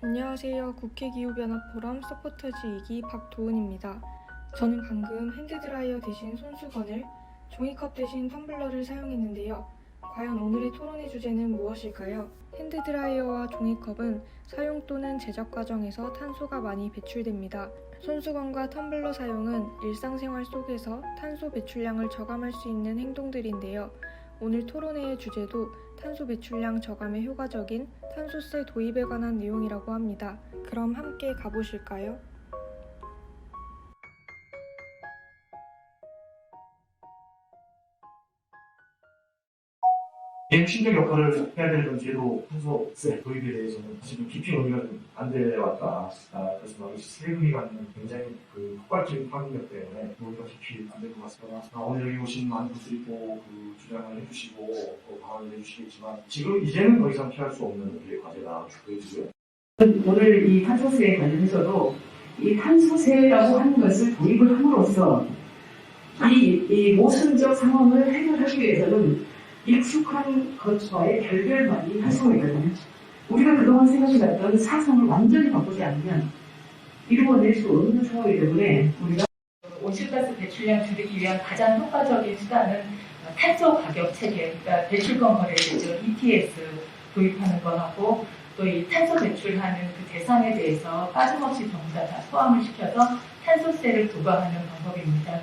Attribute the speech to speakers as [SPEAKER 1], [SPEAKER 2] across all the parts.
[SPEAKER 1] 안녕하세요. 국회기후변화포럼 서포터즈 2기 박도은입니다. 저는 방금 핸드드라이어 대신 손수건을, 종이컵 대신 텀블러를 사용했는데요. 과연 오늘의 토론의 주제는 무엇일까요? 핸드드라이어와 종이컵은 사용 또는 제작 과정에서 탄소가 많이 배출됩니다. 손수건과 텀블러 사용은 일상생활 속에서 탄소 배출량을 저감할 수 있는 행동들인데요. 오늘 토론회의 주제도 탄소 배출량 저감에 효과적인 탄소세 도입에 관한 내용이라고 합니다. 그럼 함께 가보실까요?
[SPEAKER 2] 행신적 역할을 해야 되는 제도 탄소세 도입에 대해서는 지금 깊이 논의가 좀 안 돼왔다. 그래서 세금이 갖는 굉장히 폭발적인 파급력 때문에 논의가 깊이 안 될 것 같습니다. 오늘 여기 오신 많은 분들이 또 주장을 해주시고 또 방안을 해주시겠지만 지금 이제는 더 이상 피할 수 없는 우리의 과제다 보여지고요.
[SPEAKER 3] 오늘 이 탄소세에 관련해서도 이 탄소세라고 하는 것을 도입을 함으로써 이 모순적 상황을 해결하기 위해서는 익숙한 것과의 결별만이 활성화되거든요. 우리가 그동안 생각해왔던 사상을 완전히 바꾸지 않으면 이루어낼 수 없는 상황이기 때문에 우리가
[SPEAKER 4] 온실가스 배출량 줄이기 위한 가장 효과적인 수단은 탄소 가격 체계, 그러니까 배출권 거래 제도 ETS 도입하는 거하고 또 이 탄소 배출하는 그 대상에 대해서 빠짐없이 전부 다 포함을 시켜서 탄소세를 부과하는 방법입니다.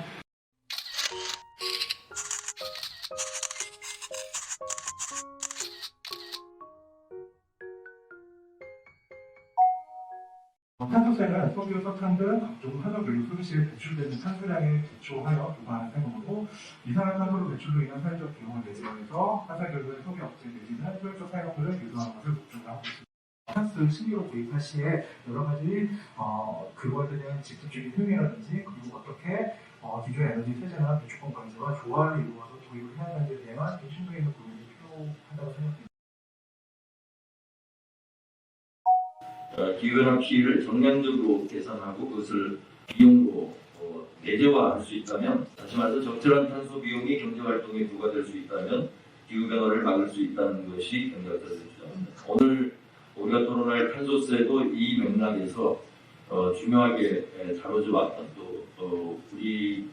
[SPEAKER 2] 탄소세는 석유, 석탄 등 각종 산업연료 소비 시에 배출되는 탄소량에 기초하여 부과하는 세금으로 이산화탄소 배출로 인한 사회적 비용을 내재해서 화석연료의 소비업체 내지는 효율적 사용을 유도하는 것을 목적으로 하고 있습니다. 탄소 신규로 도입할 시에 여러 가지 그거에 대한 직접적인 효용이라든지 그리고 어떻게 기존의 에너지 세제나 배출권 관세와 조화를 이루어서 도입을 해야 하는지에 대한 좀 심도 있는 고민이 필요하다고 생각합니다.
[SPEAKER 5] 기후변화 피해를 정량적으로 계산하고 그것을 비용으로 내재화할 수 있다면, 다시 말해서 적절한 탄소 비용이 경제활동에 부과될 수 있다면 기후변화를 막을 수 있다는 것이 경제학자들의 주장입니다. 오늘 우리가 토론할 탄소세도 이 맥락에서 중요하게 다뤄져 왔던 또 우리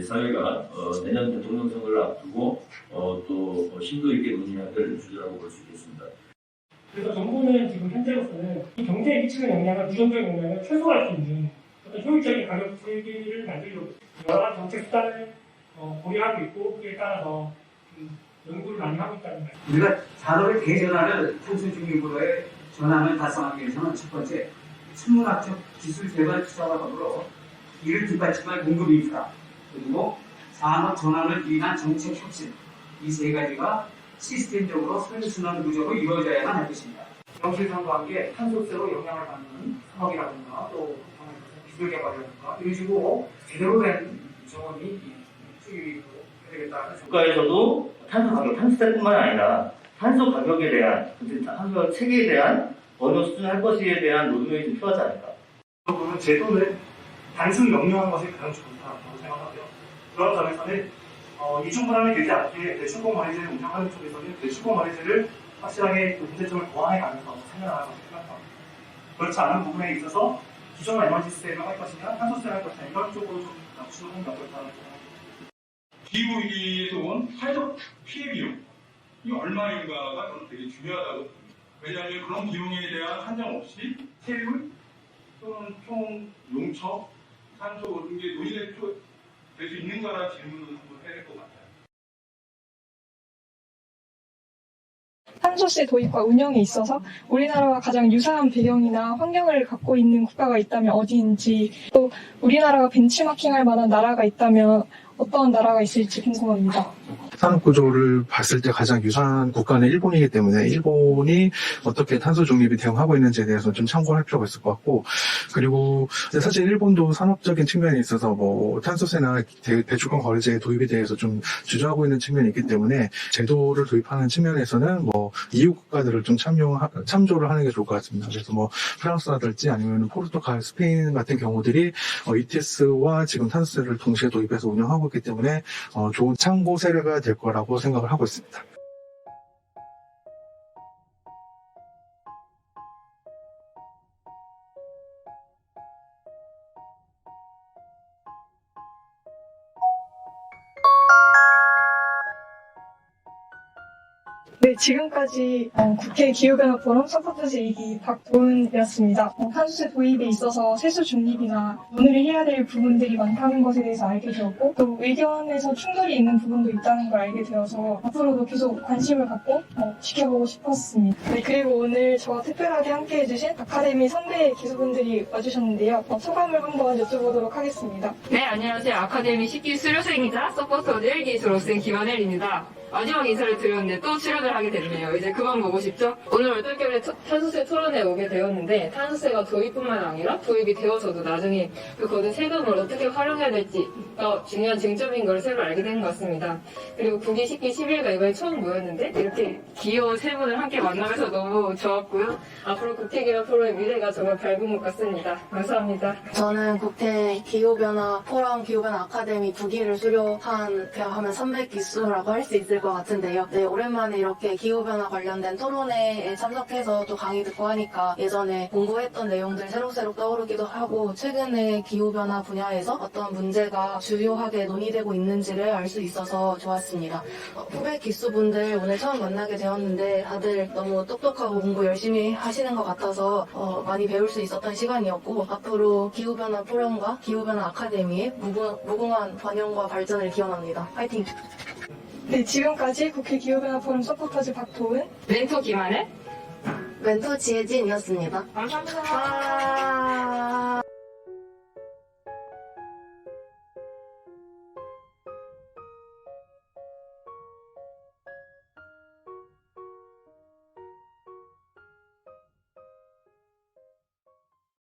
[SPEAKER 5] 사회가 내년 대통령 선거를 앞두고 또 심도 있게 논의해야 될 주제라고 볼 수 있겠습니다.
[SPEAKER 6] 그래서 정부는 지금 현재로서는 이 경제에 미치는 영향을, 부정적 영향을 최소화할 수 있는 어떤 효율적인 가격 체계를 만들려고 여러 가지 정책 수단을 고려하고 있고, 그에 따라서 연구를 많이 하고 있다는 말씀.
[SPEAKER 3] 우리가 산업의 대전환을 탄소 중립으로의 전환을 달성하기 위해서는 첫 번째 천문학적 기술 개발 투자와 더불어 이를 뒷받침할 공급 인프라, 그리고 산업 전환을 위한 정책 혁신, 이 세 가지가 시스템적으로 선순환 구조로 이루어져야만 할 것입니다.
[SPEAKER 6] 경실선과 함께 탄소세로 영향을 받는 산업이라든가 또 기술 개발이라든가 이런 식으로 제대로 된 정원이 투입이 되겠다.
[SPEAKER 7] 국가에서도 탄소 가격, 탄소세뿐만 아니라 탄소 가격에 대한, 탄소 체계에 대한 어느 수준 할 것에 대한 노동이 좀 필요하지 않을까.
[SPEAKER 2] 그러면 제도는 단순 명령한 것이 가장 좋다고 생각하고요. 그런 점에서는 이중 분할이 되지 않게 대출권 거래제를 운영하는 쪽에서는 대출권 거래제를 확실하게 그 문제점을 보완해가면서 생각하는 것이 필요합니다. 그렇지 않은 부분에 있어서 기존 에너지세를 할 것이냐, 탄소세를 할 것이냐 이런 쪽으로 좀 낮추는 게 어떨까라는 생각입니다.
[SPEAKER 8] 기후위기에서 온 사회적 피해 비용, 이 얼마인가가 저는 되게 중요하다고 봅니다. 왜냐하면 그런 비용에 대한 한정 없이 세율 또는 총 용처, 산소 이런 게 논의될 수 있는가라는 질문을 한번 해야 될 것 같아요.
[SPEAKER 1] 탄소세 도입과 운영에 있어서 우리나라와 가장 유사한 배경이나 환경을 갖고 있는 국가가 있다면 어디인지, 또 우리나라가 벤치마킹할 만한 나라가 있다면 어떤 나라가 있을지 궁금합니다.
[SPEAKER 9] 산업 구조를 봤을 때 가장 유사한 국가는 일본이기 때문에 일본이 어떻게 탄소 중립에 대응하고 있는지에 대해서 좀 참고할 필요가 있을 것 같고, 그리고 사실 일본도 산업적인 측면에 있어서 탄소세나 대출권 거래제 도입에 대해서 좀 주저하고 있는 측면이 있기 때문에 제도를 도입하는 측면에서는 EU 국가들을 좀 참조를 하는 게 좋을 것 같습니다. 그래서 프랑스라든지 아니면 포르투갈, 스페인 같은 경우들이 ETS와 지금 탄소세를 동시에 도입해서 운영하고 있기 때문에 좋은 참고 세례가 될 거라고 생각을 하고 있습니다.
[SPEAKER 1] 네, 지금까지 국회 기후변화 포럼 서포터즈 2기 박도은이었습니다. 탄소세 도입에 있어서 세수 중립이나 오늘 해야 될 부분들이 많다는 것에 대해서 알게 되었고 또 의견에서 충돌이 있는 부분도 있다는 걸 알게 되어서 앞으로도 계속 관심을 갖고 지켜보고 싶었습니다. 네, 그리고 오늘 저와 특별하게 함께 해주신 아카데미 선배 기수분들이 와주셨는데요. 소감을 한번 여쭤보도록 하겠습니다.
[SPEAKER 10] 네, 안녕하세요. 아카데미 10기 수료생이자 서포터즈 1기 졸업생 김원혜입니다. 마지막 인사를 드렸는데 또 출연을 하게 됐네요. 이제 그만 보고 싶죠? 오늘 얼떨결에 탄소세 토론에 오게 되었는데 탄소세가 도입뿐만 아니라 도입이 되어서도 나중에 그 거둔 세금을 어떻게 활용해야 될지가 중요한 쟁점인 걸 새로 알게 된 것 같습니다. 그리고 9기, 10기, 11기가 이번에 처음 모였는데 이렇게 귀여운 세 분을 함께 만나면서 너무 좋았고요. 앞으로 국회기후변화 포럼의 미래가 정말 밝은 것 같습니다. 감사합니다.
[SPEAKER 11] 저는 국회 기후변화 포럼 기후변화 아카데미 9기를 수료한 하면 300기수라고 할 수 있을 것 같은데요. 네, 오랜만에 이렇게 기후변화 관련된 토론회에 참석해서 또 강의 듣고 하니까 예전에 공부했던 내용들 새록새록 떠오르기도 하고 최근에 기후변화 분야에서 어떤 문제가 주요하게 논의되고 있는지를 알 수 있어서 좋았습니다. 후배 기수분들 오늘 처음 만나게 되었는데 다들 너무 똑똑하고 공부 열심히 하시는 것 같아서 많이 배울 수 있었던 시간이었고 앞으로 기후변화 포럼과 기후변화 아카데미의 무궁한 번영과 발전을 기원합니다. 화이팅!
[SPEAKER 1] 네, 지금까지 국회 기후변화 포럼 서포터즈 박도은,
[SPEAKER 10] 멘토 김한혜,
[SPEAKER 11] 멘토 지혜진이었습니다.
[SPEAKER 10] 감사합니다.
[SPEAKER 11] 와~